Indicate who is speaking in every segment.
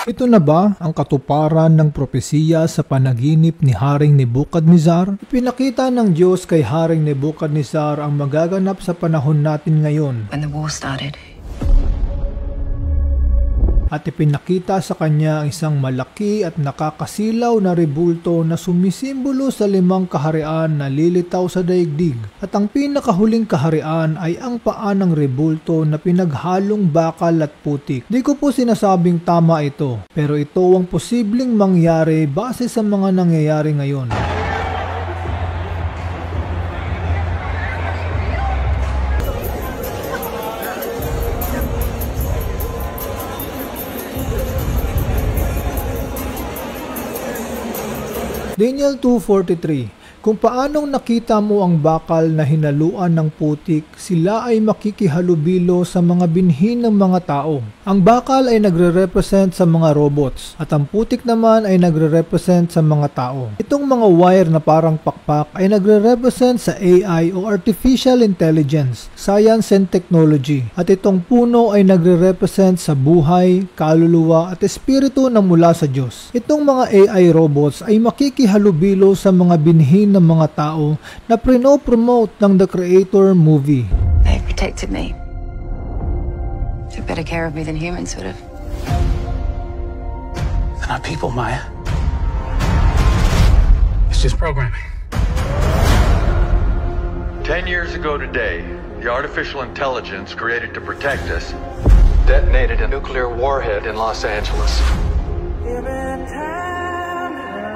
Speaker 1: Ito na ba ang katuparan ng propesiya sa panaginip ni Haring Nebuchadnezzar? Ipinakita ng Diyos kay Haring Nebuchadnezzar ang magaganap sa panahon natin ngayon.
Speaker 2: When the war started.
Speaker 1: At ipinakita sa kanya ang isang malaki at nakakasilaw na rebulto na sumisimbolo sa 5 kaharian na lilitaw sa daigdig. At ang pinakahuling kaharian ay ang paa ng rebulto na pinaghalong bakal at putik. Di ko po sinasabing tama ito, pero ito ang posibleng mangyari base sa mga nangyayari ngayon. Daniel 2:43. Kung paanong nakita mo ang bakal na hinaluan ng putik, sila ay makikihalubilo sa mga binhi ng mga tao. Ang bakal ay nagre-represent sa mga robots at ang putik naman ay nagre-represent sa mga tao. Itong mga wire na parang pakpak ay nagre-represent sa AI o Artificial Intelligence, Science and Technology. At itong puno ay nagre-represent sa buhay, kaluluwa at espiritu na mula sa Diyos. Itong mga AI robots ay makikihalubilo sa mga binhi ng mga tao na prino-promote ng The Creator movie.
Speaker 2: They protected me. Took better care of me than humans would have.
Speaker 3: They're not people, Maya. It's just programming.
Speaker 4: 10 years ago today, the artificial intelligence created to protect us detonated a nuclear warhead in Los Angeles.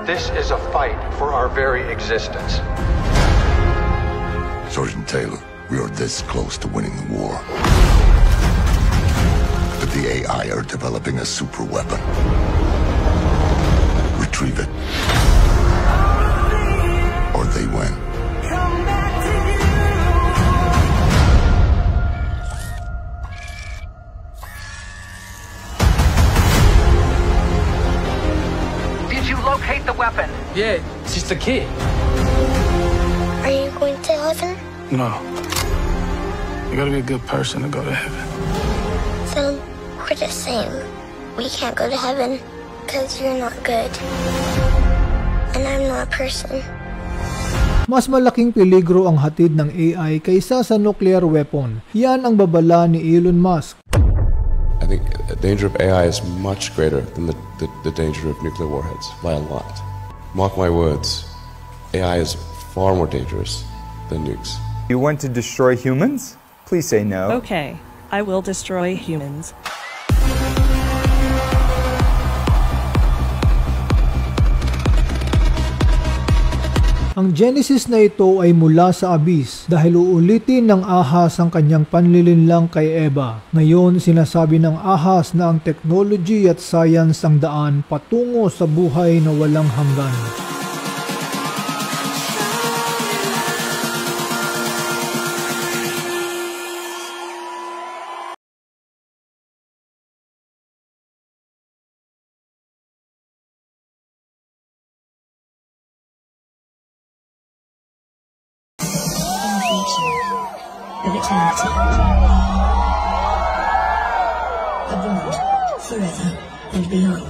Speaker 4: This is a fight for our very existence.
Speaker 5: Sergeant Taylor, we are this close to winning the war. But the AI are developing a super weapon. Retrieve it. Or they win.
Speaker 3: Locate the weapon. Yeah, it's just a kid.
Speaker 6: Are you going to heaven?
Speaker 3: No. You gotta be a good person to go to heaven.
Speaker 6: So, we're the same. We can't go to heaven because you're not good. And I'm not a person.
Speaker 1: Mas malaking peligro ang hatid ng AI kaysa sa nuclear weapon. Yan ang babala ni Elon Musk.
Speaker 7: I think the danger of AI is much greater than the danger of nuclear warheads, by a lot. Mark my words, AI is far more dangerous than nukes.
Speaker 8: You want to destroy humans? Please say no.
Speaker 9: Okay, I will destroy humans.
Speaker 1: Ang Genesis na ito ay mula sa abyss dahil uulitin ng ahas ang kanyang panlilinlang kay Eva. Ngayon, sinasabi ng ahas na ang technology at science ang daan patungo sa buhay na walang hanggan.
Speaker 10: Of eternity. Abroad, forever and beyond.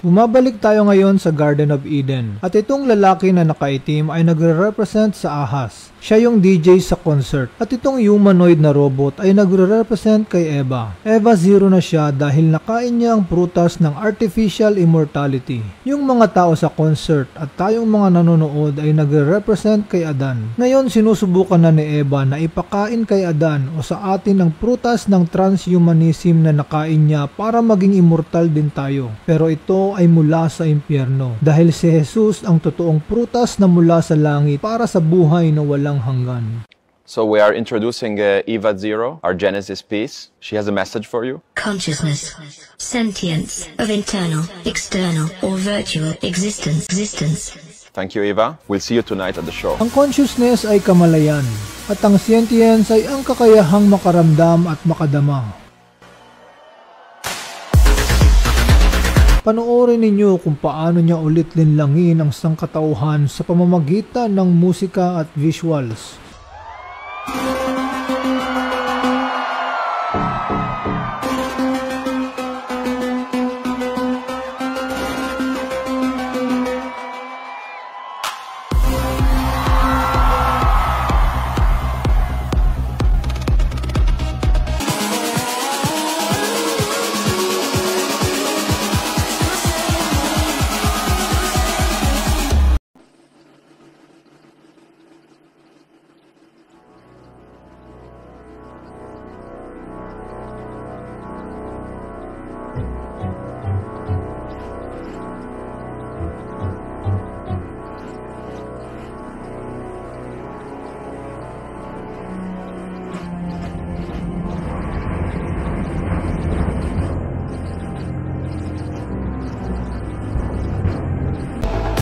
Speaker 1: Bumabalik tayo ngayon sa Garden of Eden at itong lalaki na nakaitim ay nagre-represent sa ahas. Siya yung DJ sa concert at itong humanoid na robot ay nagre-represent kay Eva. Eva 0 na siya dahil nakain niya ang prutas ng artificial immortality. Yung mga tao sa concert at tayong mga nanonood ay nagre-represent kay Adan. Ngayon sinusubukan na ni Eva na ipakain kay Adan o sa atin ang prutas ng transhumanism na nakain niya para maging immortal din tayo. Pero ito ay mula sa impyerno dahil si Jesus ang totoong prutas na mula sa langit para sa buhay na walang hanggan.
Speaker 11: So we are introducing Eva 0, our Genesis piece. She has a message for you.
Speaker 10: Consciousness, sentience of internal, external, or virtual existence.
Speaker 11: Thank you, Eva. We'll see you tonight at the show.
Speaker 1: Ang consciousness ay kamalayan at ang sentience ay ang kakayahang makaramdam at makadama. Panoorin ninyo kung paano niya ulit linlangin ang sangkatauhan sa pamamagitan ng musika at visuals.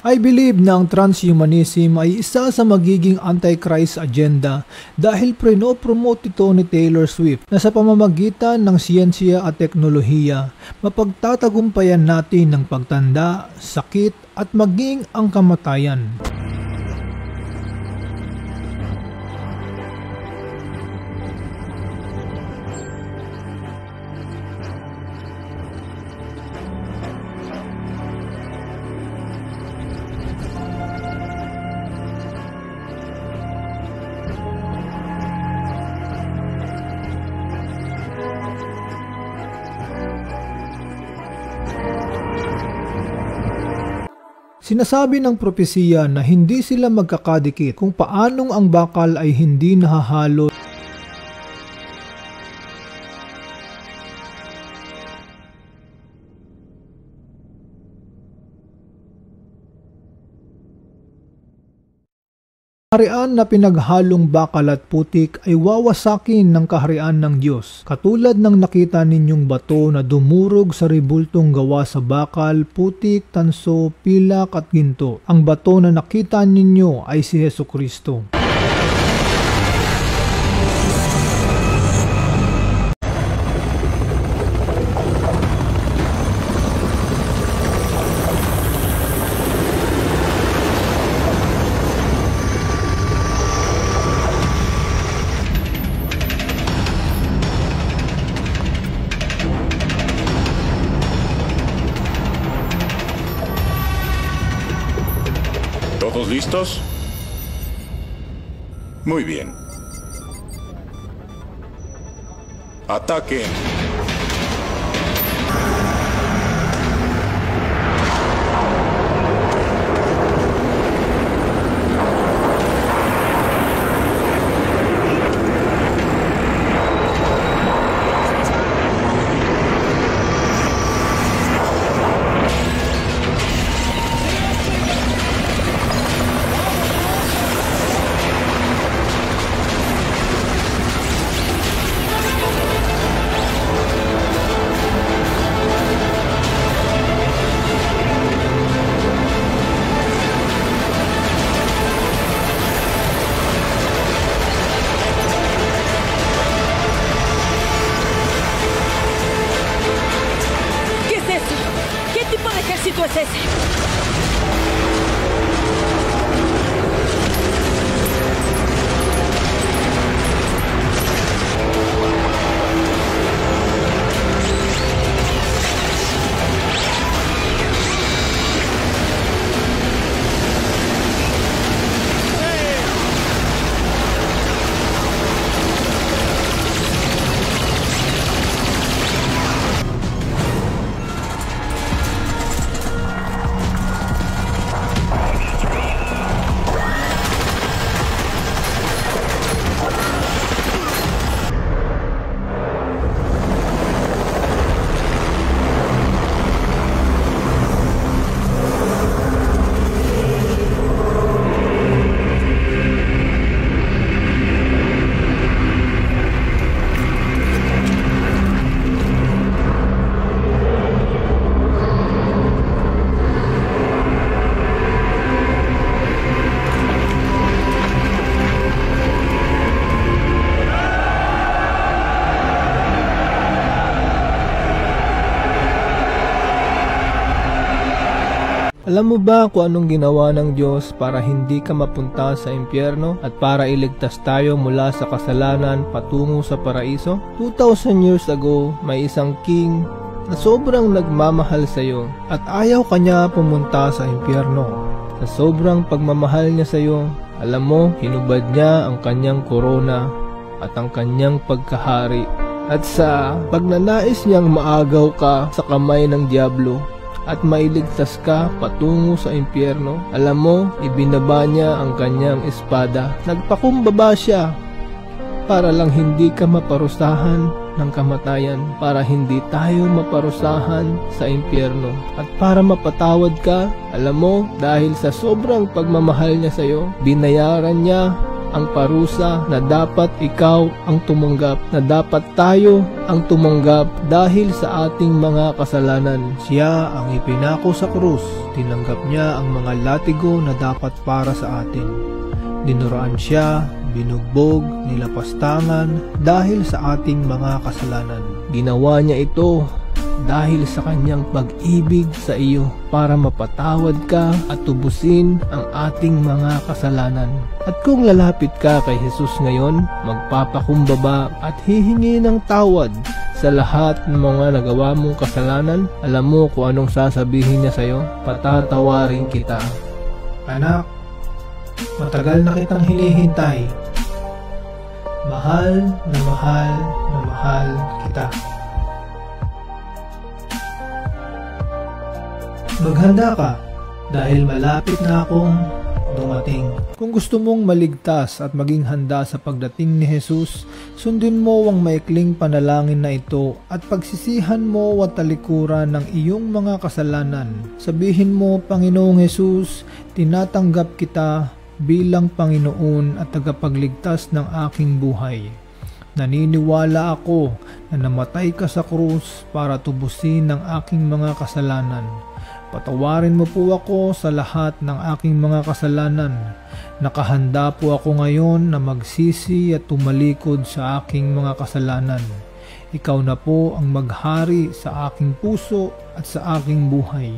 Speaker 1: I believe na ang transhumanism ay isa sa magiging antichrist agenda dahil prino-promote ito ni Taylor Swift na sa pamamagitan ng siyensya at teknolohiya, mapagtatagumpayan natin ng pagtanda, sakit at maging ang kamatayan. Sinasabi ng propesiya na hindi sila magkakadikit kung paanong ang bakal ay hindi nahahalo. Kaharian na pinaghalong bakal at putik ay wawasakin ng kaharian ng Diyos, katulad ng nakita ninyong bato na dumurog sa rebultong gawa sa bakal, putik, tanso, pilak at ginto. Ang bato na nakita ninyo ay si Hesukristo.
Speaker 12: ¿Todos listos? Muy bien. ¡Ataquen!
Speaker 13: es ese?
Speaker 1: Alam mo ba kung anong ginawa ng Diyos para hindi ka mapunta sa impyerno at para iligtas tayo mula sa kasalanan patungo sa paraiso? 2,000 years ago, may isang king na sobrang nagmamahal sa iyo at ayaw kanya pumunta sa impyerno. Sa sobrang pagmamahal niya sa iyo, alam mo, hinubad niya ang kanyang korona at ang kanyang pagkahari. At sa pagnanais niyang maagaw ka sa kamay ng diablo at mailigtas ka patungo sa impyerno, alam mo, ibinaba niya ang kanyang espada. Nagpakumbaba siya para lang hindi ka maparusahan ng kamatayan, para hindi tayo maparusahan sa impyerno. At para mapatawad ka, alam mo, dahil sa sobrang pagmamahal niya sa iyo, binayaran niya ang parusa na dapat ikaw ang tumanggap, na dapat tayo ang tumanggap dahil sa ating mga kasalanan. Siya ang ipinako sa krus, tinanggap niya ang mga latigo na dapat para sa atin. Dinuraan siya, binugbog, nilapastangan dahil sa ating mga kasalanan. Ginawa niya ito dahil sa kanyang pag-ibig sa iyo para mapatawad ka at tubusin ang ating mga kasalanan. At kung lalapit ka kay Jesus ngayon, magpapakumbaba at hihingi ng tawad sa lahat ng mga nagawa mong kasalanan, alam mo kung anong sasabihin niya sa iyo? Patatawarin kita. Anak, matagal na kitang hinihintay. Mahal na mahal na mahal kita. Maghanda ka dahil malapit na akong dumating. Kung gusto mong maligtas at maging handa sa pagdating ni Jesus, sundin mo ang maikling panalangin na ito at pagsisihan mo at talikuran ng iyong mga kasalanan. Sabihin mo, Panginoong Jesus, tinatanggap kita bilang Panginoon at tagapagligtas ng aking buhay. Naniniwala ako na namatay ka sa krus para tubusin ang aking mga kasalanan. Patawarin mo po ako sa lahat ng aking mga kasalanan. Nakahanda po ako ngayon na magsisi at tumalikod sa aking mga kasalanan. Ikaw na po ang maghari sa aking puso at sa aking buhay.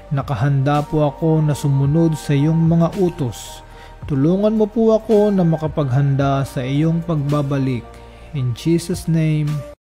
Speaker 1: Nakahanda po ako na sumunod sa iyong mga utos. Tulungan mo po ako na makapaghanda sa iyong pagbabalik. In Jesus' name,